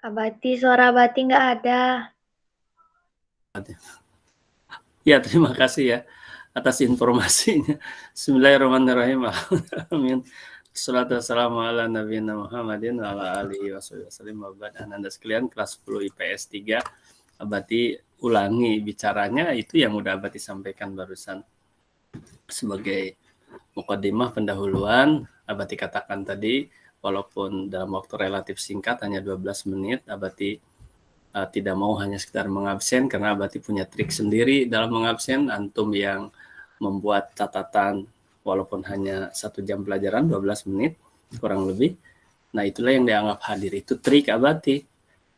Abati, suara Abati nggak ada. Ya, terima kasih ya atas informasinya. Bismillahirrahmanirrahim. Amin. Salatu wassalamu ala nabiyina Muhammadin wa ala alihi wasallam. Anda sekalian kelas 10 IPS 3, Abati ulangi bicaranya itu yang udah Abati sampaikan barusan. Sebagai mukadimah pendahuluan, Abati katakan tadi, walaupun dalam waktu relatif singkat, hanya 12 menit, Abati tidak mau hanya sekedar mengabsen, karena Abati punya trik sendiri dalam mengabsen. Antum yang membuat catatan walaupun hanya 1 jam pelajaran, 12 menit kurang lebih, nah itulah yang dianggap hadir, itu trik Abati.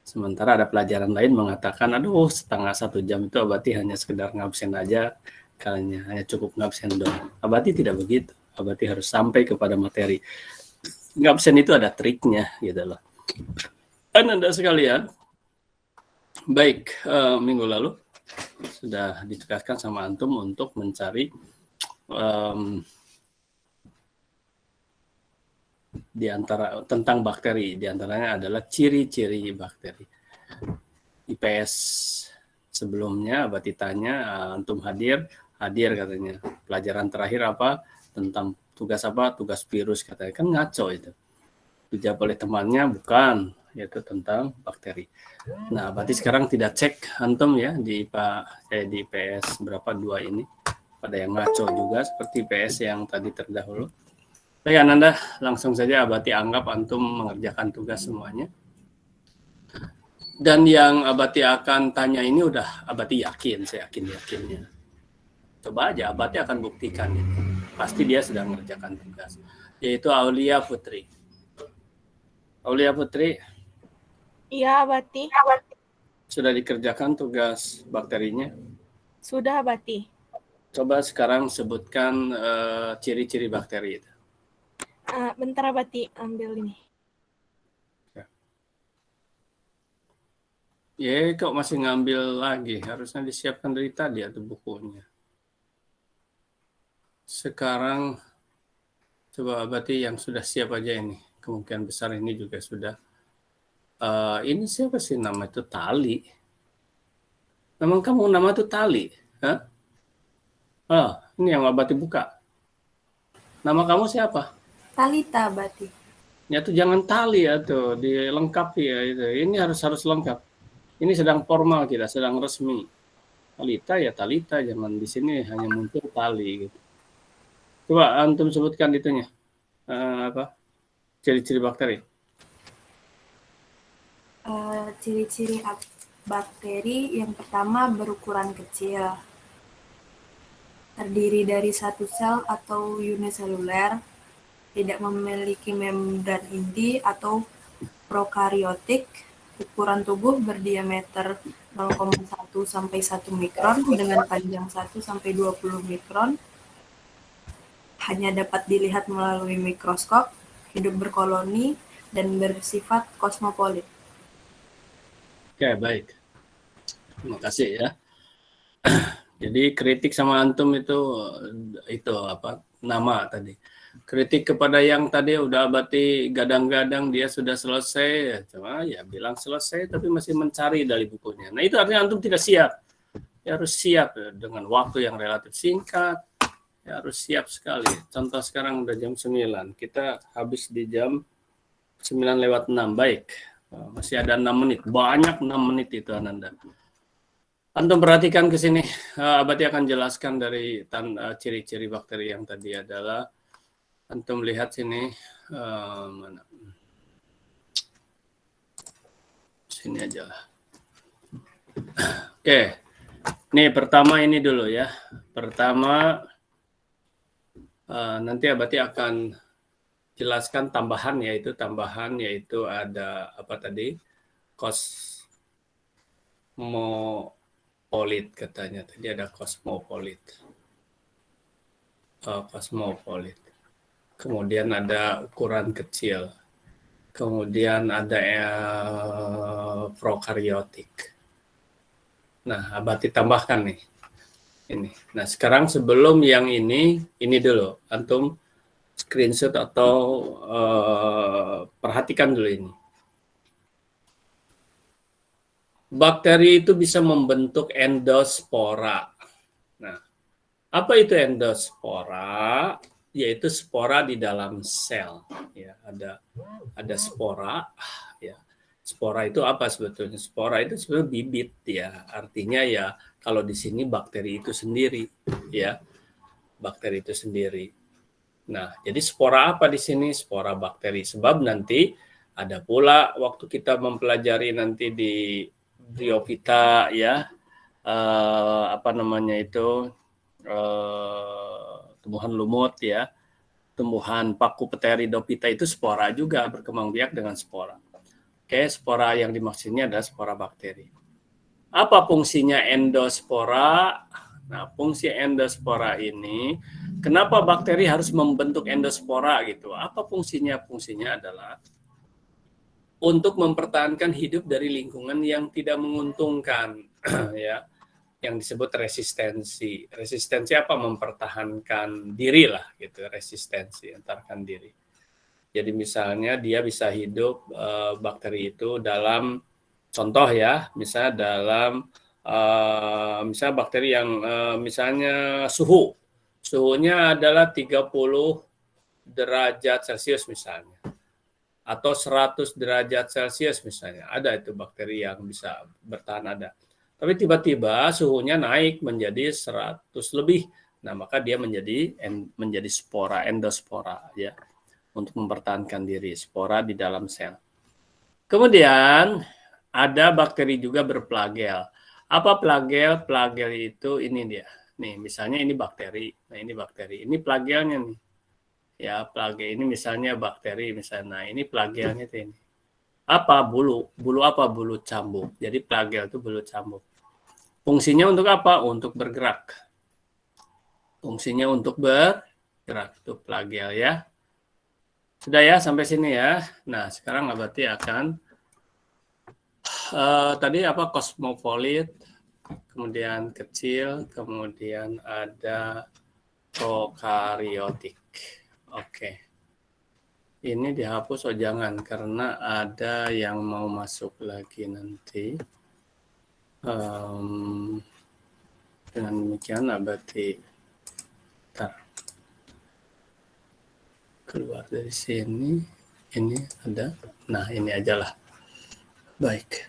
Sementara ada pelajaran lain mengatakan, aduh setengah 1 jam itu Abati hanya sekedar ngabsen aja, kalinya hanya cukup ngabsen doang. Abati tidak begitu, Abati harus sampai kepada materi. Ngabsen itu ada triknya gitu loh. Dan Anda sekalian, baik, minggu lalu sudah ditegaskan sama antum untuk mencari di antara tentang bakteri, di antaranya adalah ciri-ciri bakteri. IPS sebelumnya Abati tanya, antum hadir katanya. Pelajaran terakhir apa? Tentang tugas apa? Tugas virus katanya. Kan ngaco itu. Dijawab oleh temannya, bukan, yaitu tentang bakteri. Nah, berarti sekarang tidak cek antum ya di IPS berapa 2 ini. Pada yang ngaco juga seperti IPS yang tadi terdahulu. Baik, Ananda, langsung saja Abati anggap antum mengerjakan tugas semuanya. Dan yang Abati akan tanya ini udah Abati yakin, saya yakinnya. Coba aja Abati akan buktikan itu. Pasti dia sedang mengerjakan tugas. Yaitu Aulia Putri. Aulia Putri. Iya, Abati. Sudah dikerjakan tugas bakterinya? Sudah, Abati. Coba sekarang sebutkan ciri-ciri bakteri itu. Bentar, Abati, ambil ini. Ya, kok masih ngambil lagi? Harusnya disiapkan dari tadi atau bukunya. Sekarang coba Abati yang sudah siap aja ini. Kemungkinan besar ini juga sudah. Ini siapa sih nama itu? Tali. Memang kamu nama itu Tali? Hah? Ini yang Abati buka. Nama kamu siapa? Talita, Abati. Ya tuh jangan Tali ya tuh, dilengkapi ya itu. Ini harus lengkap. Ini sedang formal kita, sedang resmi. Talita ya Talita, jangan di sini hanya muncul Tali gitu. Coba antum sebutkan itunya. Apa? Ciri-ciri bakteri. Ciri-ciri bakteri yang pertama berukuran kecil. Terdiri dari satu sel atau uniseluler, tidak memiliki membran inti atau prokariotik, ukuran tubuh berdiameter 0,1 sampai 1 mikron dengan panjang 1 sampai 20 mikron, hanya dapat dilihat melalui mikroskop, hidup berkoloni, dan bersifat kosmopolit. Oke, baik. Terima kasih ya. Jadi kritik sama antum itu apa nama tadi. Kritik kepada yang tadi udah Abati gadang-gadang dia sudah selesai, ya, cuma ya bilang selesai tapi masih mencari dari bukunya. Nah itu artinya antum tidak siap. Ya, harus siap ya, dengan waktu yang relatif singkat. Ya, harus siap sekali. Contoh sekarang udah jam 9. Kita habis di jam 9:06. Baik. Masih ada 6 menit. Banyak 6 menit itu Ananda. Antum perhatikan ke sini, Abati akan jelaskan dari ciri-ciri bakteri yang tadi adalah, antum lihat sini, mana? Sini aja lah. Oke, nih pertama ini dulu ya. Pertama, nanti Abati akan jelaskan tambahan yaitu ada apa tadi? Kosmopolit katanya, tadi ada kosmopolit. Kemudian ada ukuran kecil. Kemudian ada prokariotik. Nah, Abati tambahkan nih. Ini. Nah, sekarang sebelum yang ini dulu. Antum screenshot atau perhatikan dulu ini. bakteri itu bisa membentuk endospora. Nah, apa itu endospora? Yaitu spora di dalam sel. Ya, ada spora. Ya, spora itu apa sebetulnya? Spora itu sebenarnya bibit ya. Artinya ya kalau di sini bakteri itu sendiri, ya, bakteri itu sendiri. Nah, jadi spora apa di sini? Spora bakteri. Sebab nanti ada pula waktu kita mempelajari nanti di briofita ya, apa namanya itu, tumbuhan lumut ya, tumbuhan paku Pteridophyta itu spora juga, berkembang biak dengan spora. Oke, spora yang dimaksudnya adalah spora bakteri. Apa fungsinya endospora? Nah, fungsi endospora ini, kenapa bakteri harus membentuk endospora gitu? Apa fungsinya? Fungsinya adalah untuk mempertahankan hidup dari lingkungan yang tidak menguntungkan, ya, yang disebut resistensi. Resistensi apa? Mempertahankan diri lah, gitu. Resistensi, mempertahankan diri. Jadi misalnya dia bisa hidup bakteri itu dalam contoh ya, misalnya dalam misalnya bakteri yang misalnya suhunya adalah 30 derajat Celcius misalnya, atau 100 derajat Celcius misalnya. Ada itu bakteri yang bisa bertahan ada. Tapi tiba-tiba suhunya naik menjadi 100 lebih. Nah, maka dia menjadi spora, endospora ya, untuk mempertahankan diri, spora di dalam sel. Kemudian ada bakteri juga berplagel. Apa plagel? Plagel itu ini dia. Nih, misalnya ini bakteri. Nah, ini bakteri. Ini plagelnya nih. Ya, plagel ini misalnya bakteri misalnya. Nah, ini plagelnya ini. Apa? Bulu. Bulu apa? Bulu cambuk. Jadi plagel itu bulu cambuk. Fungsinya untuk apa? Untuk bergerak. Fungsinya untuk bergerak. Itu plagel ya. Sudah ya sampai sini ya. Nah, sekarang Abati akan tadi apa? Kosmopolit, kemudian kecil, kemudian ada prokariotik. Oke. Ini dihapus, oh jangan, karena ada yang mau masuk lagi nanti. Dengan demikian Abati keluar dari sini. Ini ada. Nah, ini ajalah. Baik.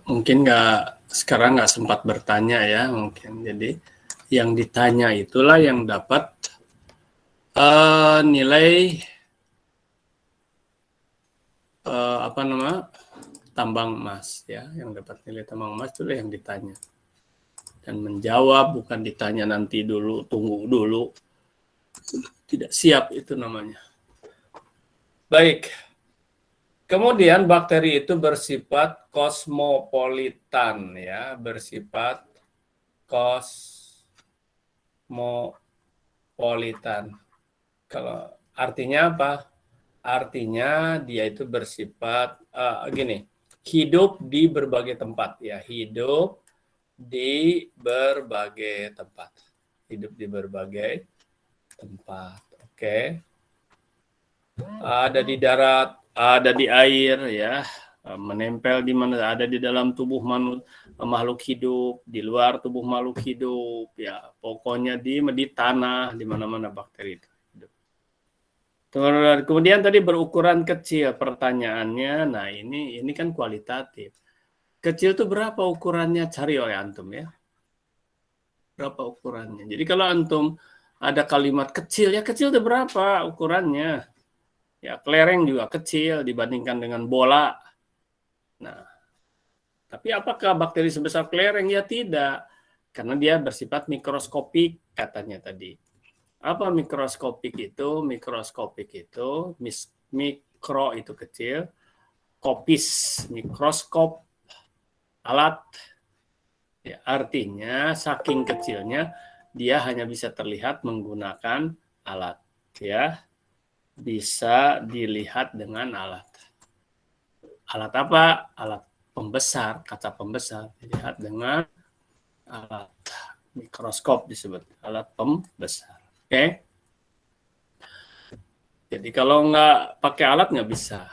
Mungkin sekarang nggak sempat bertanya ya, mungkin. Jadi yang ditanya itulah yang dapat nilai tambang emas ya, yang dapat nilai tambang emas itulah yang ditanya. Dan menjawab bukan ditanya nanti dulu, tunggu dulu. Tidak siap itu namanya. Baik. Kemudian bakteri itu bersifat kosmopolitan ya, bersifat kosmopolitan. Kalau artinya apa? Artinya dia itu bersifat hidup di berbagai tempat ya, hidup di berbagai tempat. Hidup di berbagai tempat. Oke. Ada di darat, ada di air ya, menempel di mana, ada di dalam tubuh makhluk hidup, di luar tubuh makhluk hidup ya, pokoknya di tanah, di mana-mana bakteri itu hidup. Kemudian tadi berukuran kecil, pertanyaannya, nah ini kan kualitatif. Kecil itu berapa ukurannya? Cari oleh antum ya. Berapa ukurannya? Jadi kalau antum ada kalimat kecil, ya kecil itu berapa ukurannya? Ya, kelereng juga kecil dibandingkan dengan bola. Nah, tapi apakah bakteri sebesar kelereng? Ya tidak, karena dia bersifat mikroskopik katanya tadi. Apa mikroskopik itu? Mikroskopik itu, mikro itu kecil, kopis, mikroskop, alat. Ya, artinya saking kecilnya dia hanya bisa terlihat menggunakan alat. Ya, bisa dilihat dengan alat. Alat apa? Alat pembesar, kaca pembesar. Dilihat dengan alat mikroskop disebut, alat pembesar. Oke. Jadi kalau nggak pakai alat nggak bisa.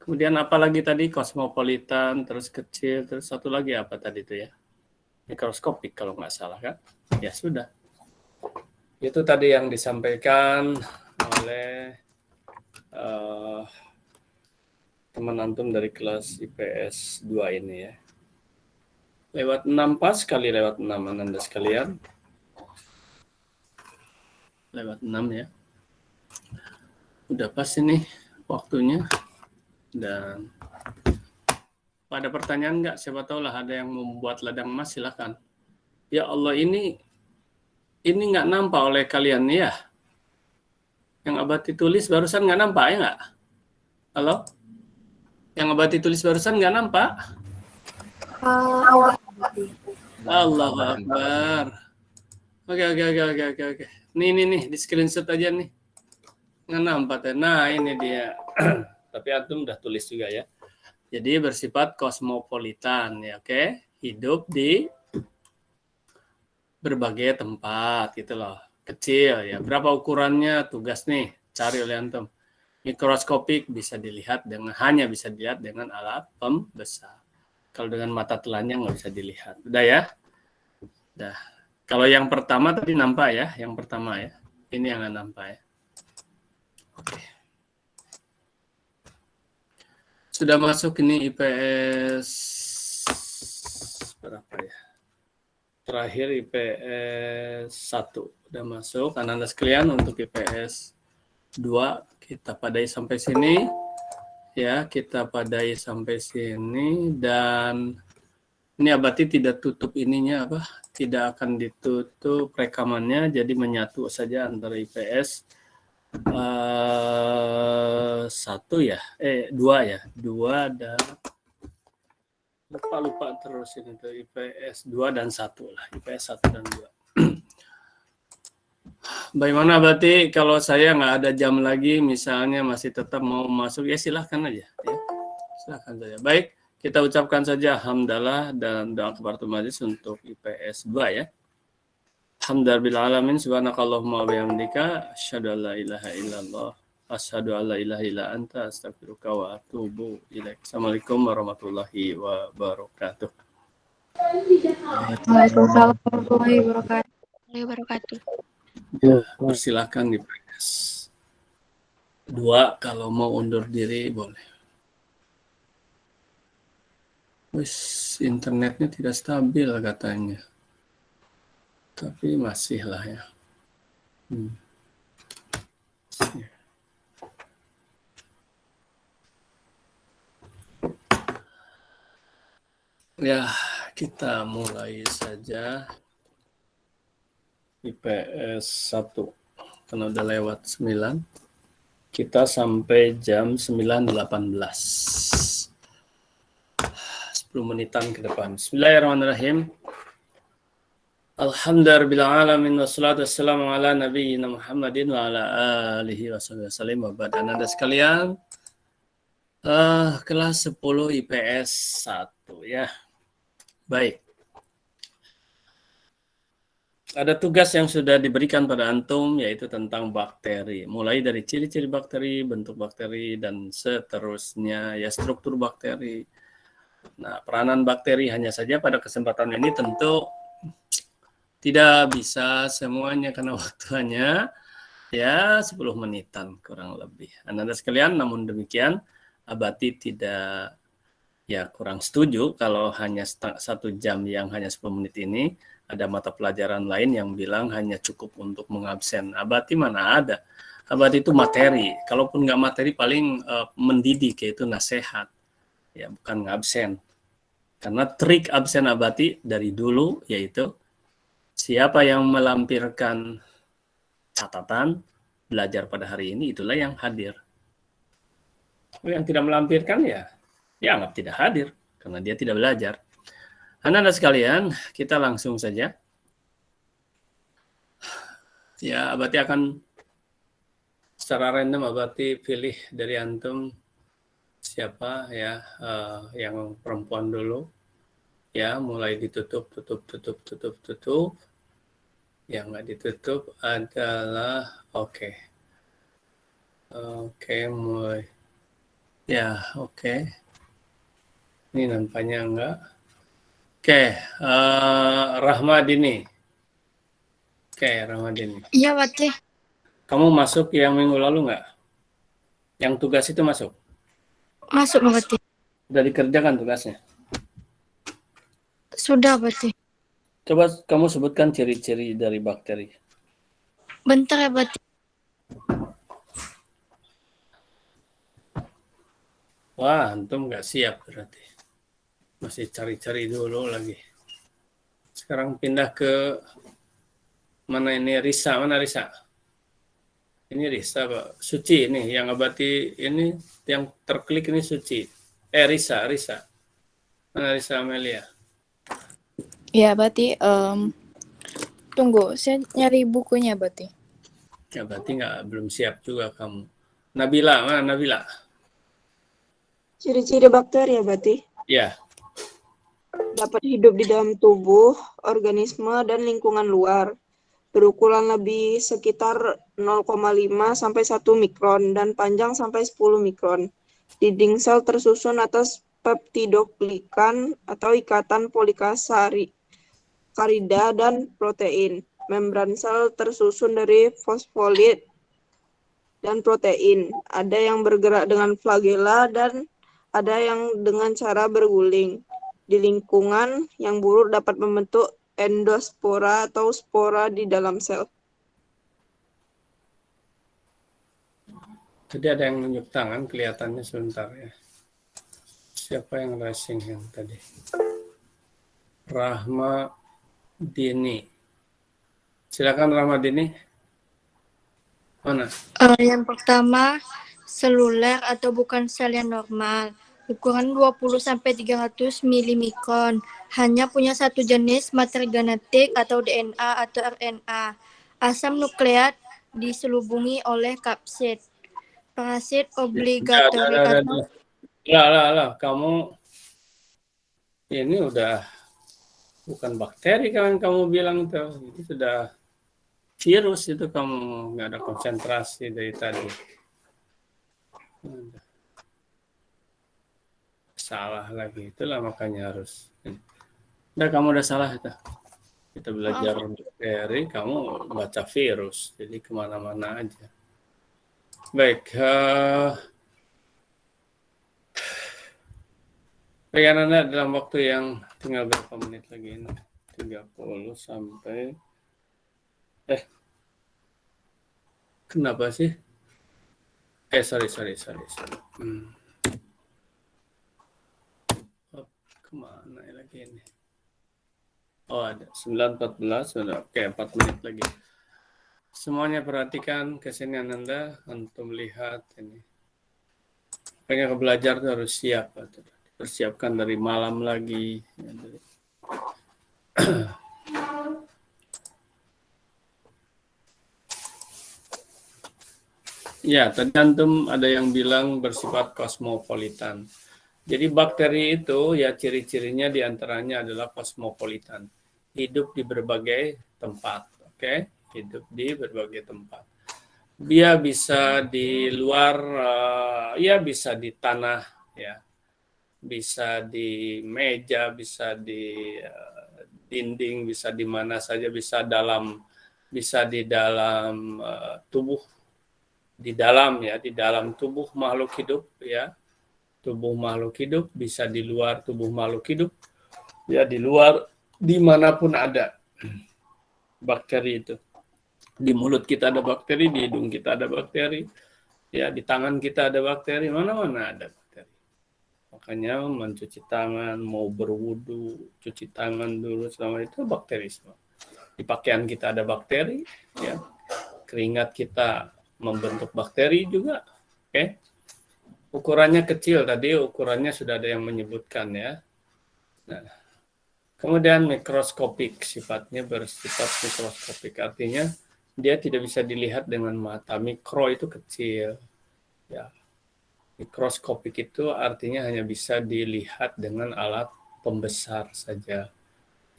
Kemudian apa lagi tadi? Kosmopolitan, terus kecil, terus satu lagi apa tadi itu ya? Mikroskopik kalau nggak salah kan? Ya sudah. Itu tadi yang disampaikan oleh teman antum dari kelas IPS 2 ini ya. Lewat 6 pas kali lewat 6 Anda sekalian. Lewat 6 ya. Udah pas ini waktunya. Dan pada pertanyaan nggak? Siapa tahu lah ada yang membuat ladang emas, silakan. Ya Allah, ini nggak nampak oleh kalian ya? Yang Abati tulis barusan nggak nampak ya nggak? Halo? Yang Abati tulis barusan nggak nampak? Allahu Akbar. Oke. Nih, di screenshot aja nih. Nggak nampak. Nah, ini dia. Tapi antum udah tulis juga ya. Jadi bersifat kosmopolitan ya, oke? Hidup di berbagai tempat gitu loh. Kecil ya. Berapa ukurannya? Tugas nih, cari oleh antum. Mikroskopik hanya bisa dilihat dengan alat pembesar. Kalau dengan mata telanjang nggak bisa dilihat. Udah ya? Udah. Kalau yang pertama tadi nampak ya, yang pertama ya. Ini yang nggak nampak ya. Oke. Sudah masuk ini IPS berapa ya? Terakhir IPS 1 udah masuk. Anak-anak sekalian untuk IPS 2 kita padai sampai sini. Ya, kita padai sampai sini dan ini Abati tidak tutup ininya apa? Tidak akan ditutup rekamannya, jadi menyatu saja antara IPS 1 ya, 2 ya, 2 dan lupa terus ini tuh IPS 2 dan 1 lah, IPS 1 dan 2. Bagaimana berarti kalau saya nggak ada jam lagi, misalnya masih tetap mau masuk, ya silahkan aja. Ya. Silahkan saja. Baik, kita ucapkan saja alhamdulillah dan doa kafaratul majlis untuk IPS 2 ya. Alhamdulillahirrahmanirrahim. Subhanakallahumma wa bihamdika asyhadu an la ilaha illallah asyhadu an la ilaha illa anta astaghfiruka wa atubu ilaik. Assalamualaikum warahmatullahi wabarakatuh. Waalaikumsalam warahmatullahi wabarakatuh. Ya, persilakan di IPS 2 kalau mau undur diri boleh. Wis, internetnya tidak stabil katanya. Tapi masih lah ya. Ya, kita mulai saja IPS 1. Karena udah lewat 9. Kita sampai jam 9.18. 10 menitan ke depan. Bismillahirrahmanirrahim. Alhamdulillahirrahmanirrahim. Wassalatu wassalamu ala nabiyyina Muhammadin wa ala alihi wasallam. Anda sekalian, kelas 10 IPS 1 ya. Baik. Ada tugas yang sudah diberikan pada antum, yaitu tentang bakteri. Mulai dari ciri-ciri bakteri, bentuk bakteri, dan seterusnya, ya struktur bakteri. Nah, peranan bakteri hanya saja pada kesempatan ini tentu tidak bisa semuanya karena waktunya ya 10 menitan kurang lebih. Anda sekalian, namun demikian Abati tidak kurang setuju kalau hanya 1 jam yang hanya 10 menit ini. Ada mata pelajaran lain yang bilang hanya cukup untuk mengabsen. Abati mana ada. Abati itu materi. Kalaupun nggak materi paling mendidik, yaitu nasihat. Ya, bukan ngabsen. Karena trik absen Abati dari dulu yaitu siapa yang melampirkan catatan belajar pada hari ini, itulah yang hadir. Yang tidak melampirkan ya anggap tidak hadir karena dia tidak belajar. Anak-anak sekalian, kita langsung saja. Ya, Abati akan secara random Abati pilih dari antum siapa ya yang perempuan dulu. Ya, mulai ditutup. Yang nggak ditutup adalah oke. Oke, mulai. Ya, oke. Ini nampaknya enggak. Oke, Rahmadini. Oke, Rahmadini. Iya, Bati. Kamu masuk yang minggu lalu enggak? Yang tugas itu masuk? Masuk, Bati. Sudah dikerjakan tugasnya? Sudah, Bati. Coba kamu sebutkan ciri-ciri dari bakteri. Bentar ya, Bati. Wah, antum nggak siap berarti. Masih cari-cari dulu lagi. Sekarang pindah ke mana ini Risa, mana Risa? Ini Risa, Pak. Suci ini yang abati ini yang terklik ini Suci. Risa. Mana Risa Amelia? Ya, berarti tunggu, saya nyari bukunya berarti. Ya berarti belum siap juga kamu. Nabila, mana Nabila? Ciri-ciri bakteri ya berarti Ya, dapat hidup di dalam tubuh, organisme, dan lingkungan luar. Berukuran lebih sekitar 0,5 sampai 1 mikron dan panjang sampai 10 mikron. Dinding sel tersusun atas peptidoglikan atau ikatan polisakarida dan protein. Membran sel tersusun dari fosfolid dan protein. Ada yang bergerak dengan flagela dan ada yang dengan cara berguling. Di lingkungan yang buruk dapat membentuk endospora atau spora di dalam sel. tadi ada yang nunjuk tangan kelihatannya sebentar ya. Siapa yang racing yang tadi? Rahma Dini. Silakan Rahma Dini. Mana? Yang pertama, seluler atau bukan sel yang normal. Ukuran 20-300 milimikron. Hanya punya satu jenis materi genetik atau DNA atau RNA. Asam nukleat diselubungi oleh kapsid. Parasit obligatori atau Lah, kamu ini udah bukan bakteri kan kamu bilang tuh. Itu sudah virus itu kamu nggak ada konsentrasi dari tadi. Salah lagi, itulah makanya harus. Kamu udah salah itu. Kita belajar bakteri, kamu baca virus, jadi kemana-mana aja. Baik, berikan Anda dalam waktu yang tinggal berapa menit lagi ini? 30 sampai kenapa sih? Sorry. Kemana lagi ini? Oh, ada 9.14 sudah. Oke, 4 menit lagi. Semuanya perhatikan kesenian Anda untuk melihat ini. Pengen belajar tuh harus siap. Persiapkan dari malam lagi. Ya, tadi antum ada yang bilang bersifat kosmopolitan. Jadi bakteri itu ya ciri-cirinya diantaranya adalah kosmopolitan. Hidup di berbagai tempat. Oke? Hidup di berbagai tempat. Dia bisa di luar, ya bisa di tanah, ya. Bisa di meja, bisa di dinding, bisa di mana saja, bisa di dalam tubuh, di dalam tubuh makhluk hidup, ya. Tubuh makhluk hidup bisa di luar tubuh makhluk hidup, ya di luar dimanapun ada bakteri itu. Di mulut kita ada bakteri, di hidung kita ada bakteri, ya di tangan kita ada bakteri, mana-mana ada bakteri. Makanya mencuci tangan, mau berwudu, cuci tangan dulu selama itu bakteri semua. Di pakaian kita ada bakteri, ya. Keringat kita membentuk bakteri juga, oke. Ukurannya kecil tadi, ukurannya sudah ada yang menyebutkan ya. Nah, kemudian mikroskopik, sifatnya bersifat mikroskopik, artinya dia tidak bisa dilihat dengan mata. Mikro itu kecil, ya. Mikroskopik itu artinya hanya bisa dilihat dengan alat pembesar saja,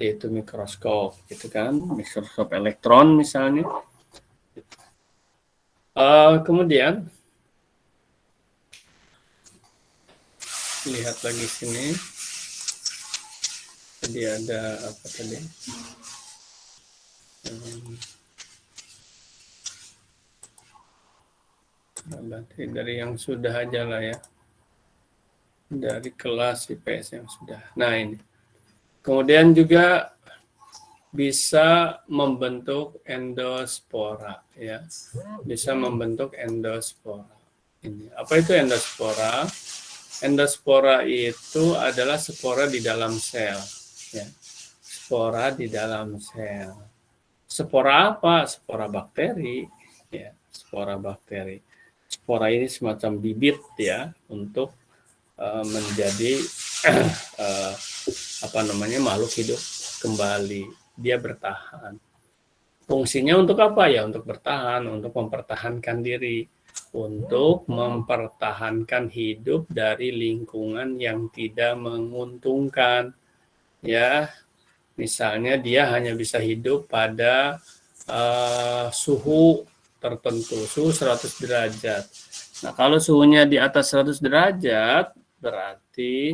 yaitu mikroskop, gitu kan? Mikroskop elektron misalnya. Kemudian lihat lagi sini. Jadi ada apa tadi? Berarti dari yang sudah aja lah ya. Dari kelas IPS yang sudah. Nah ini. Kemudian juga bisa membentuk endospora ya. Bisa membentuk endospora. Ini. Apa itu endospora? Endospora itu adalah spora di dalam sel ya. Spora di dalam sel. Spora apa? Spora bakteri ya. Spora bakteri. Spora ini semacam bibit ya untuk menjadi makhluk hidup kembali. Dia bertahan. Fungsinya untuk apa ya? Untuk bertahan, untuk mempertahankan diri, untuk mempertahankan hidup dari lingkungan yang tidak menguntungkan. Ya, misalnya dia hanya bisa hidup pada suhu tertentu, suhu 100 derajat. Nah, kalau suhunya di atas 100 derajat, berarti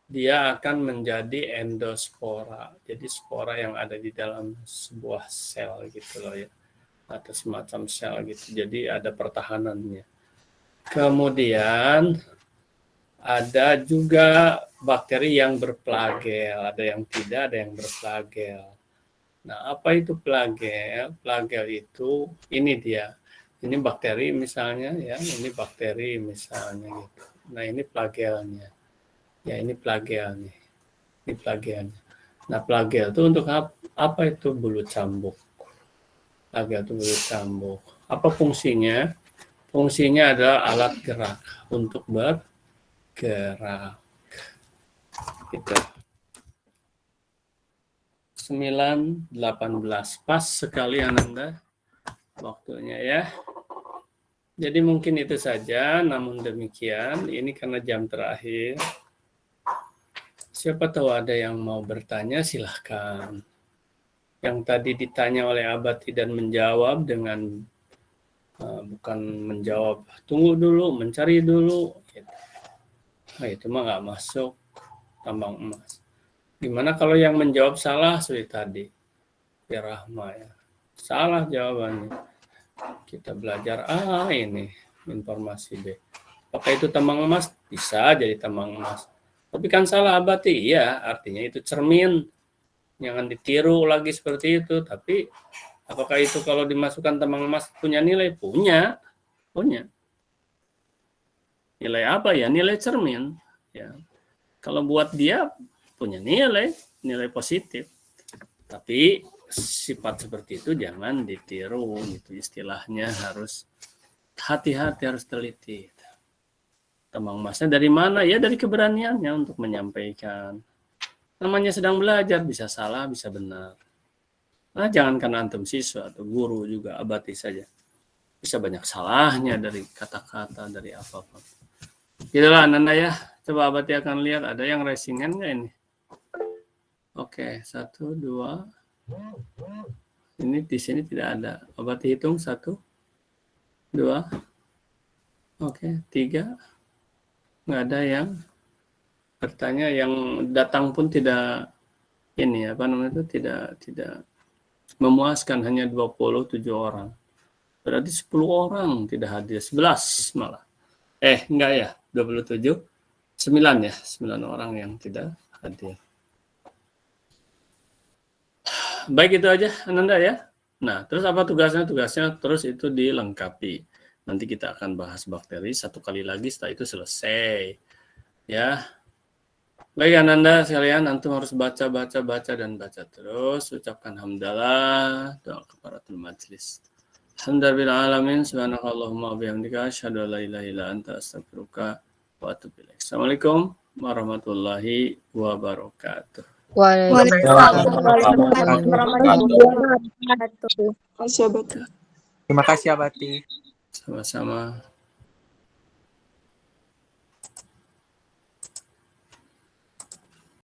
dia akan menjadi endospora. Jadi spora yang ada di dalam sebuah sel gitu loh ya. Atau semacam sel gitu. Jadi ada pertahanannya. Kemudian ada juga bakteri yang berflagel, ada yang tidak, ada yang berflagel. Nah, apa itu flagel? Flagel itu ini dia. Ini bakteri misalnya ya, ini bakteri misalnya gitu. Nah, ini flagelnya. Ya, ini flagelnya. Ini flagelnya. Nah, flagel itu untuk apa itu bulu cambuk? Flagel itu bulu cambuk. Apa fungsinya? Fungsinya adalah alat gerak untuk bergerak. Gitu. 9:18 pas sekali Ananda waktunya ya. Jadi mungkin itu saja, namun demikian ini karena jam terakhir. Siapa tahu ada yang mau bertanya silahkan. Yang tadi ditanya oleh Abati dan menjawab dengan bukan menjawab tunggu dulu, mencari dulu gitu. Nah, itu mah nggak masuk tambang emas. Gimana kalau yang menjawab salah seperti tadi? Ya Rahma ya. Salah jawabannya. Kita belajar A ini, informasi B. Apakah itu tambang emas? Bisa jadi tambang emas. Tapi kan salah Abati, iya, artinya itu cermin. Jangan ditiru lagi seperti itu. Tapi apakah itu kalau dimasukkan tambang emas punya nilai? Punya. Nilai apa ya? Nilai cermin. Ya. Kalau buat dia punya nilai positif. Tapi sifat seperti itu jangan ditiru gitu, istilahnya harus hati-hati, harus teliti. Tambang emasnya dari mana? Ya dari keberaniannya untuk menyampaikan. Namanya sedang belajar, bisa salah, bisa benar. Nah, jangankan antum siswa atau guru juga Abati saja. Bisa banyak salahnya dari kata-kata, dari apapun. Itulah Ananda ya. Coba Abati akan lihat ada yang racingan nggak ini? Oke, 1, 2. Ini di sini tidak ada. Abati hitung 1, 2. Oke, 3. Nggak ada yang bertanya, yang datang pun tidak ini tidak memuaskan, hanya 27 orang. Berarti 10 orang tidak hadir, 11 malah. Enggak ya, 27. 9 ya, 9 orang yang tidak hadir. Baik, itu aja Ananda ya. Nah, terus apa tugasnya? Tugasnya terus itu dilengkapi. Nanti kita akan bahas bakteri satu kali lagi, setelah itu selesai. Ya. Baik Ananda sekalian, antum harus baca dan baca terus. Ucapkan hamdalah, doa kafaratul majlis. Alhamdulillah alamin, subhanakallahumma bihamdika asyhadu an la ilaha illa anta astaghfiruka wa atubu ilaik. Assalamualaikum warahmatullahi wabarakatuh. Waalaikumsalam warahmatullahi wabarakatuh. Terima kasih Abati. Terima kasih Abati. Sama-sama.